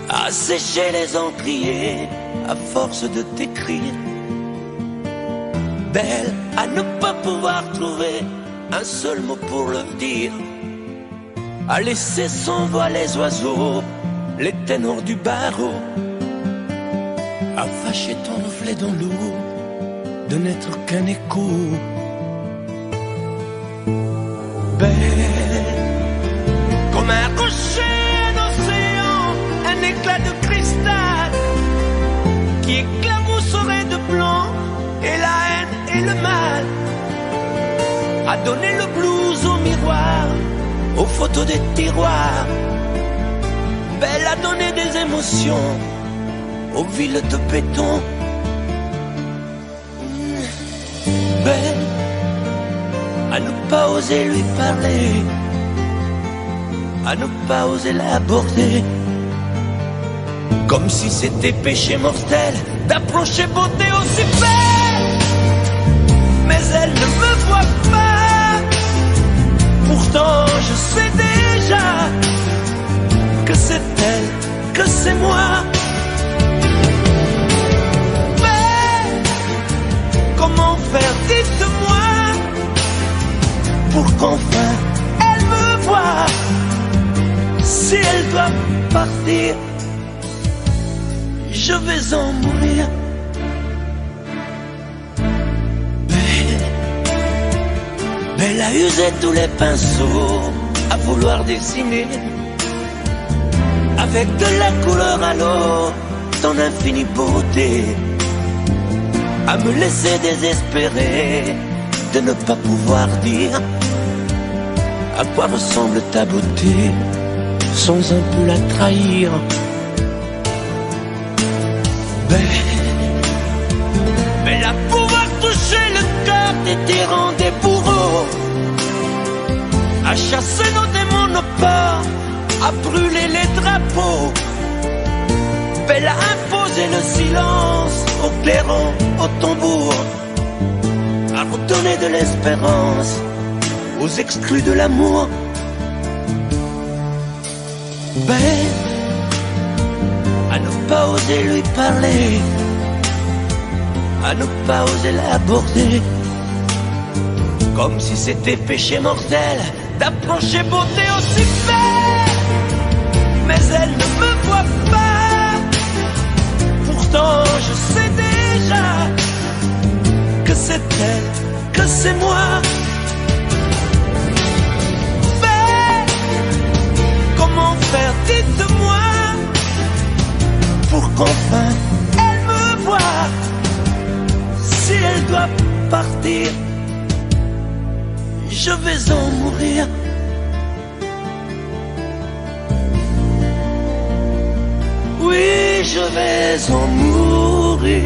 À sécher les encriers à force de t'écrire. Belle à ne pas pouvoir trouver un seul mot pour le dire. À laisser s'envoler les oiseaux, les ténors du barreau. À fâcher ton reflet dans l'eau, de n'être qu'un écho. Belle comme un rocher, un éclat de cristal qui éclabousserait de blanc et la haine et le mal, à donner le blues au miroir, aux photos des tiroirs. Belle à donner des émotions aux villes de béton. Belle à ne pas oser lui parler, à ne pas oser l'aborder, comme si c'était péché mortel d'approcher beauté aussi belle. Mais elle ne me voit pas, pourtant je sais déjà que c'est elle, que c'est moi. Mais comment faire, dites-moi, pour qu'enfin elle me voie. Si elle doit partir, je vais en mourir. Belle a usé tous les pinceaux à vouloir dessiner avec de la couleur à l'eau ton infinie beauté, à me laisser désespérer de ne pas pouvoir dire à quoi ressemble ta beauté sans un peu la trahir. Belle à pouvoir toucher le cœur des tyrans, des bourreaux, à chasser nos démons, nos peurs, à brûler les drapeaux. Belle à imposer le silence au clairon, au tambour, à redonner de l'espérance aux exclus de l'amour. Belle à ne pas oser lui parler, à ne pas oser l'aborder, comme si c'était péché mortel d'approcher beauté aussi belle. Mais elle ne me voit pas, pourtant je sais déjà que c'est elle, que c'est moi. Mais comment faire, dites-moi, pour qu'enfin elle me voie. Si elle doit partir, je vais en mourir. Oui, je vais en mourir.